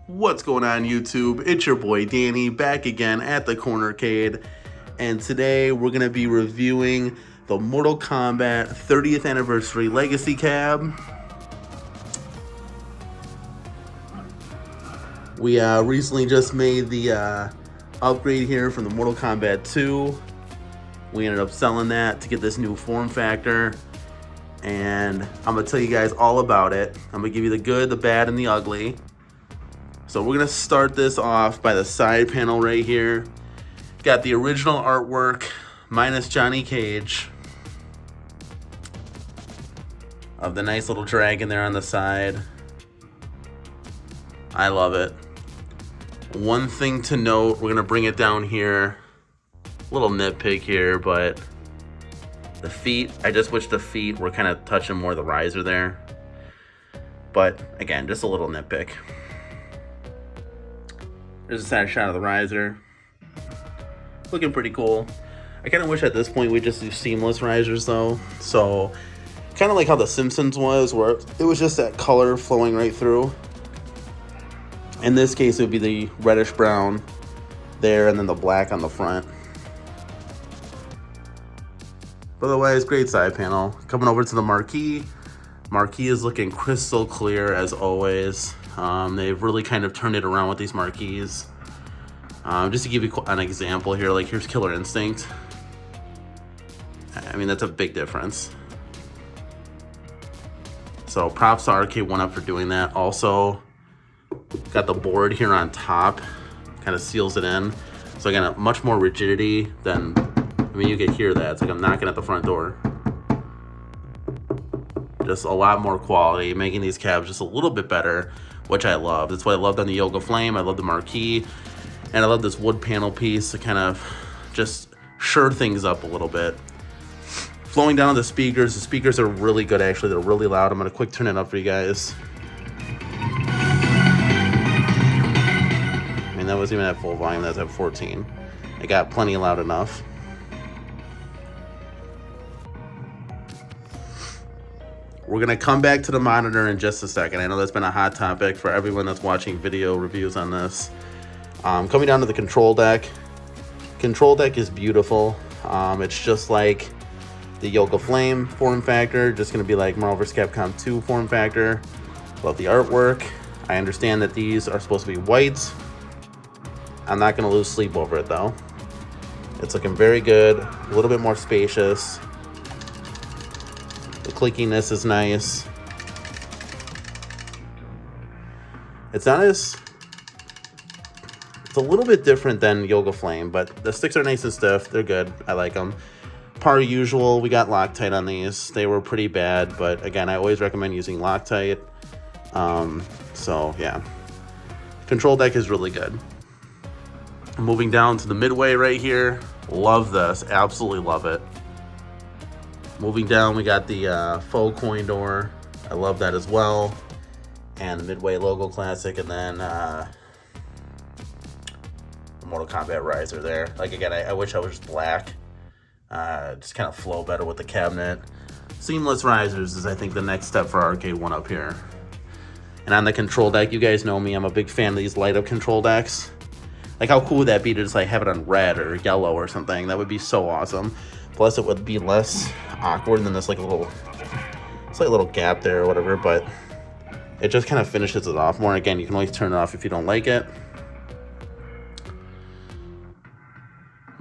What's going on YouTube? It's your boy Danny back again at the Corner Arcade, and today we're going to be reviewing the Mortal Kombat 30th Anniversary Legacy Cab. We recently just made the upgrade here from the Mortal Kombat 2. We ended up selling that to get this new form factor, and I'm going to tell you guys all about it. I'm going to give you the good, the bad, and the ugly. So we're gonna start this off by the side panel right here. Got the original artwork minus Johnny Cage of the nice little dragon there on the side. I love it. One thing to note, we're gonna bring it down here. Little nitpick here, but the feet, I just wish the feet were kind of touching more of the riser there. But again, just a little nitpick. There's a side shot of the riser. Looking pretty cool. I kind of wish at this point we just do seamless risers though. So kind of like how the Simpsons was, where it was just that color flowing right through. In this case, it would be the reddish brown there and then the black on the front. But otherwise, great side panel. Coming over to the Marquee. Marquee is looking crystal clear as always. They've really kind of turned it around with these marquees. Just to give you an example here, like here's Killer Instinct. I mean, that's a big difference. So props to Arcade1Up for doing that. Also, got the board here on top, kind of seals it in. So again, much more rigidity than, I mean, you can hear that. It's like I'm knocking at the front door. Just a lot more quality, making these cabs just a little bit better, which I love. That's what I loved on the Yoga Flame. I love the Marquee, and I love this wood panel piece to kind of just shore things up a little bit. Flowing down to the speakers are really good actually. They're really loud. I'm gonna quick turn it up for you guys. I mean, that wasn't even at full volume, that's at 14. It got plenty loud enough. We're gonna come back to the monitor in just a second. I know that's been a hot topic for everyone that's watching video reviews on this. Coming down to the control deck. Control deck is beautiful. It's just like the Yoga Flame form factor, just gonna be like Marvel vs. Capcom 2 form factor. Love the artwork. I understand that these are supposed to be white. I'm not gonna lose sleep over it though. It's looking very good, a little bit more spacious. The clickiness is nice. It's not as, it's a little bit different than Yoga Flame, but the sticks are nice and stiff. They're good. I like them. Per usual, we got Loctite on these. They were pretty bad, but again, I always recommend using Loctite. So yeah, control deck is really good. Moving down to the midway right here. Love this. Absolutely love it. Moving down, we got the faux coin door. I love that as well. And the Midway logo classic, and then the Mortal Kombat riser there. Like again, I wish I was just black. Just kind of flow better with the cabinet. Seamless risers is, I think, the next step for Arcade1Up here. And on the control deck, you guys know me, I'm a big fan of these light up control decks. Like how cool would that be to just like have it on red or yellow or something? That would be so awesome. Plus it would be less awkward than this like a little, it's like a little gap there or whatever, but it just kind of finishes it off more. Again, you can always turn it off if you don't like it.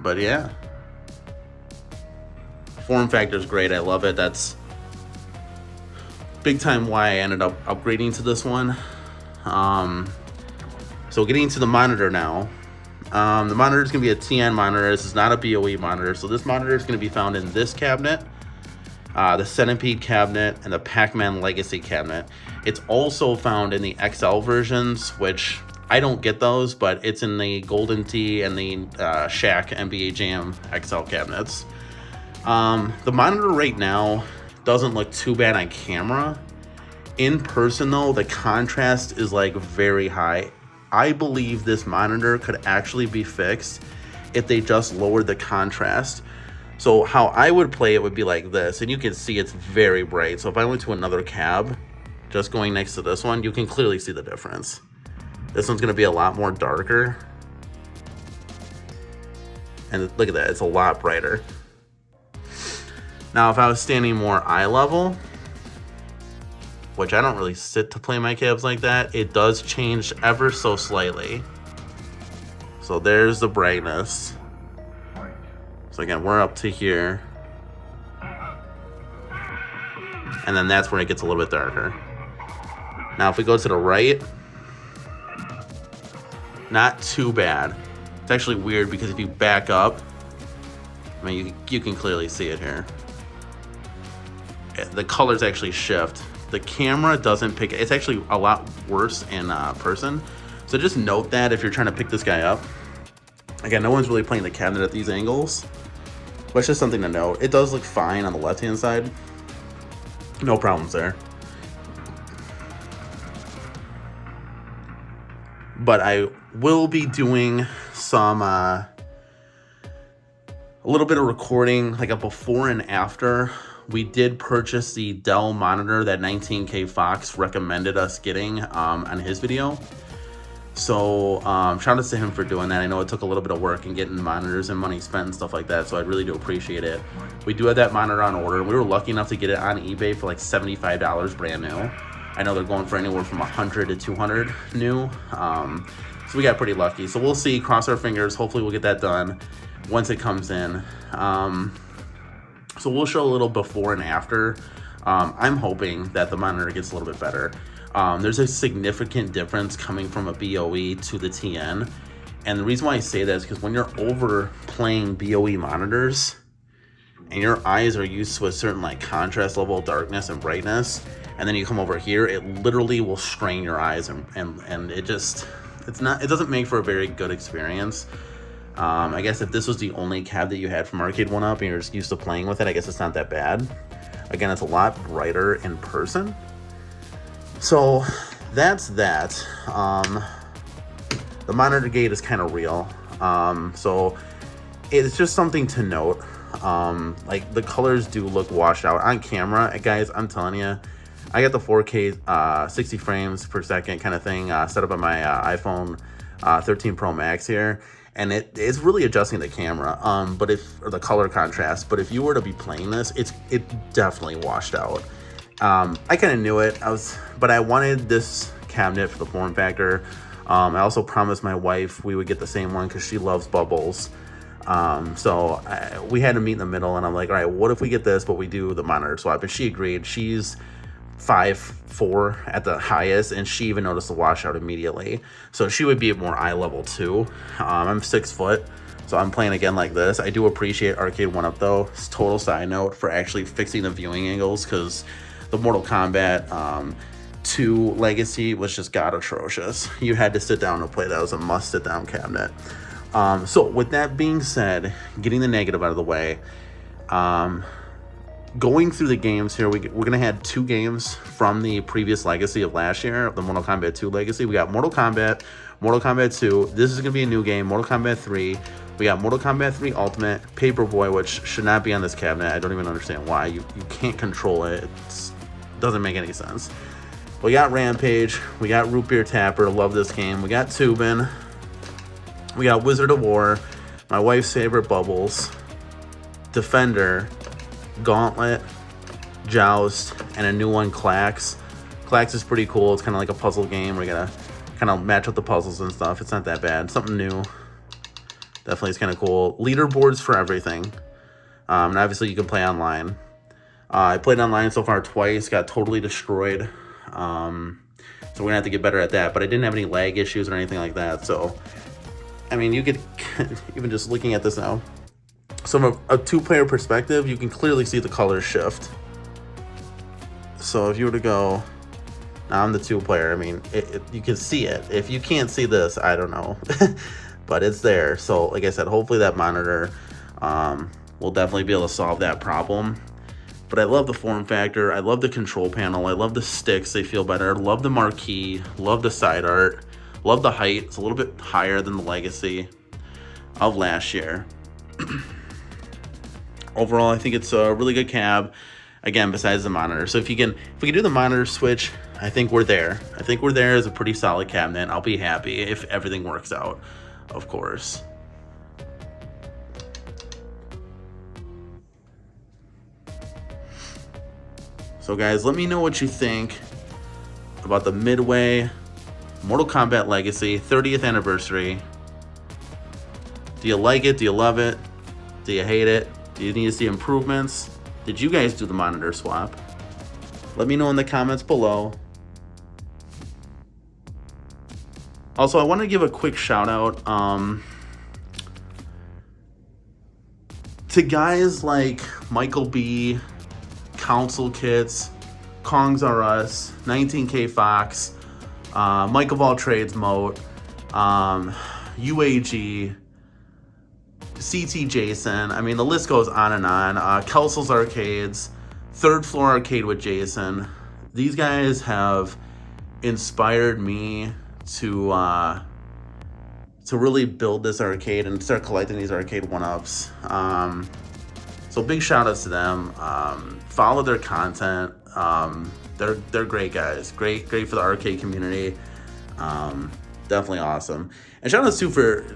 But yeah, form factor is great. I love it. That's big time why I ended up upgrading to this one. So getting to the monitor now. The monitor is going to be a TN monitor. This is not a BOE monitor. So this monitor is going to be found in this cabinet, the Centipede cabinet, and the Pac-Man Legacy cabinet. It's also found in the XL versions, which I don't get those, but it's in the Golden Tee and the Shaq NBA Jam XL cabinets. The monitor right now doesn't look too bad on camera. In person though, the contrast is like very high. I believe this monitor could actually be fixed if they just lowered the contrast. So how I would play it would be like this, and you can see it's very bright. So if I went to another cab, just going next to this one, you can clearly see the difference. This one's gonna be a lot more darker. And look at that, it's a lot brighter. Now, if I was standing more eye level, which I don't really sit to play my cabs like that, it does change ever so slightly. So there's the brightness. So again, we're up to here. And then that's where it gets a little bit darker. Now, if we go to the right, not too bad. It's actually weird because if you back up, I mean, you can clearly see it here. The colors actually shift. The camera doesn't pick it. It's actually a lot worse in person. So just note that if you're trying to pick this guy up. Again, no one's really playing the cabinet at these angles, but it's just something to note. It does look fine on the left-hand side. No problems there. But I will be doing some, a little bit of recording, like a before and after. We did purchase the Dell monitor that 19K Fox recommended us getting on his video. So shout out to him for doing that. I know it took a little bit of work and getting monitors and money spent and stuff like that, so I really do appreciate it. We do have that monitor on order. We were lucky enough to get it on eBay for like $75 brand new. I know they're going for anywhere from 100 to 200 new. So we got pretty lucky. So we'll see, cross our fingers. Hopefully we'll get that done once it comes in. So we'll show a little before and after. I'm hoping that the monitor gets a little bit better. There's a significant difference coming from a BOE to the TN. And the reason why I say that is because when you're over playing BOE monitors and your eyes are used to a certain like contrast level, darkness and brightness, and then you come over here, it literally will strain your eyes and it just, it doesn't make for a very good experience. I guess if this was the only cab that you had from Arcade1Up and you're just used to playing with it, I guess it's not that bad. Again, it's a lot brighter in person. So that's that. The monitor gate is kind of real. So it's just something to note. Like the colors do look washed out on camera. Guys, I'm telling you, I got the 4K 60 frames per second kind of thing set up on my iPhone 13 Pro Max here. And it's really adjusting the camera, or the color contrast. But if you were to be playing this, it definitely washed out. I kind of knew it. But I wanted this cabinet for the form factor. I also promised my wife we would get the same one because she loves bubbles. So we had to meet in the middle, and I'm like, all right, what if we get this, but we do the monitor swap? And she agreed. She's 5'4" at the highest, and she even noticed the washout immediately. So she would be more eye level too. I'm 6 foot, so I'm playing again like this. I do appreciate Arcade1Up though. It's total side note for actually fixing the viewing angles, because the Mortal Kombat 2 Legacy was just god atrocious. You had to sit down to play. That was a must sit down cabinet. So with that being said, getting the negative out of the way, going through the games here, we're going to have 2 games from the previous Legacy of last year, the Mortal Kombat 2 Legacy. We got Mortal Kombat 2. This is going to be a new game, Mortal Kombat 3. We got Mortal Kombat 3 Ultimate, Paperboy, which should not be on this cabinet. I don't even understand why. You can't control it. It doesn't make any sense. We got Rampage. We got Root Beer Tapper. Love this game. We got Tubin. We got Wizard of War. My wife's favorite Bubbles. Defender. Gauntlet, Joust, and a new one, Clax. Clax is pretty cool. It's kind of like a puzzle game where you gotta kind of match up the puzzles and stuff. It's not that bad. Something new. Definitely is kind of cool. Leaderboards for everything. And obviously you can play online. I played online so far twice. Got totally destroyed. So we're gonna have to get better at that. But I didn't have any lag issues or anything like that. So, I mean, you could, even just looking at this now, so from a 2-player perspective, you can clearly see the colors shift. So if you were to go, now I'm the 2-player, I mean, you can see it. If you can't see this, I don't know. But it's there. So like I said, hopefully that monitor will definitely be able to solve that problem. But I love the form factor. I love the control panel. I love the sticks. They feel better. Love the marquee. Love the side art. Love the height. It's a little bit higher than the Legacy of last year. Overall, I think it's a really good cab. again, besides the monitor. So if we can do the monitor switch, I think we're there. I think we're there as a pretty solid cabinet. I'll be happy if everything works out, of course. So guys, let me know what you think about the Midway Mortal Kombat Legacy 30th anniversary. Do you like it? Do you love it? Do you hate it? Do you need to see improvements? Did you guys do the monitor swap? Let me know in the comments below. Also, I want to give a quick shout out to guys like Michael B, Council Kits, Kongs R Us, 19K Fox, Mike of All Trades Moat, UAG, CT Jason. I mean, the list goes on and on. Kelsel's Arcades, Third Floor Arcade with Jason. These guys have inspired me to really build this arcade and start collecting these Arcade1Ups. So big shout outs to them. Follow their content. They're great guys. Great for the arcade community. Definitely awesome. And shout outs too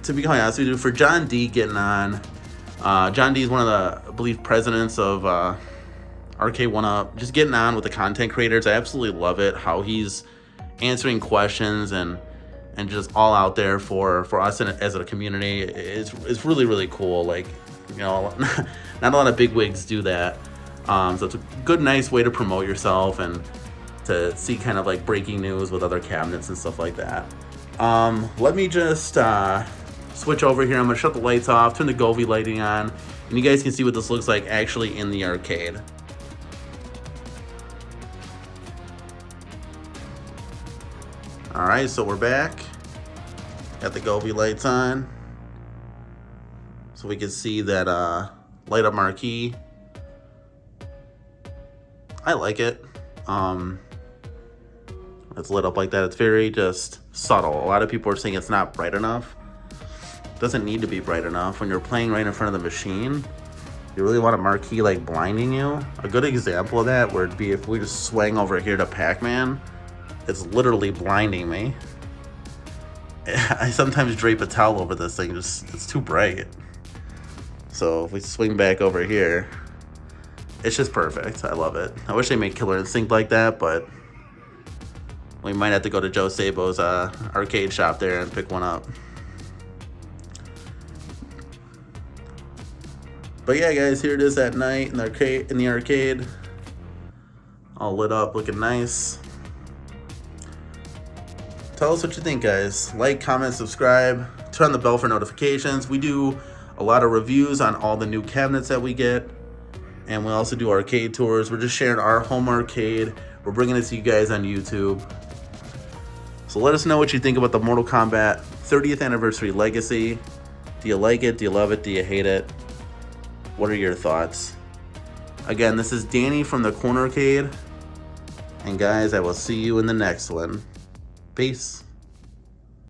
to be quite honest with you, for John D getting on. John D is one of the, I believe, presidents of Arcade1Up. Just getting on with the content creators. I absolutely love it how he's answering questions and just all out there for us as a community. It's really cool. Like, you know, not a lot of big wigs do that. So it's a good, nice way to promote yourself and to see kind of like breaking news with other cabinets and stuff like that. Let me just switch over here. I'm gonna shut the lights off, turn the Govee lighting on, and you guys can see what this looks like actually in the arcade. All right, so we're back. Got the Govee lights on, so we can see that light up marquee. I like it. It's lit up like that. It's very just subtle. A lot of people are saying it's not bright enough. It doesn't need to be bright enough. When you're playing right in front of the machine, you really want a marquee like blinding you. A good example of that would be if we just swing over here to Pac-Man. It's literally blinding me. I sometimes drape a towel over this thing, it's too bright. So if we swing back over here, it's just perfect. I love it. I wish they made Killer Instinct like that, but we might have to go to Joe Sabo's arcade shop there and pick one up. But yeah, guys, here it is at night in the arcade. All lit up, looking nice. Tell us what you think, guys. Like, comment, subscribe, turn on the bell for notifications. We do a lot of reviews on all the new cabinets that we get, and we also do arcade tours. We're just sharing our home arcade. We're bringing it to you guys on YouTube. So let us know what you think about the Mortal Kombat 30th Anniversary Legacy. Do you like it? Do you love it? Do you hate it? What are your thoughts? Again, this is Danny from the Corner Arcade. And guys, I will see you in the next one. Peace.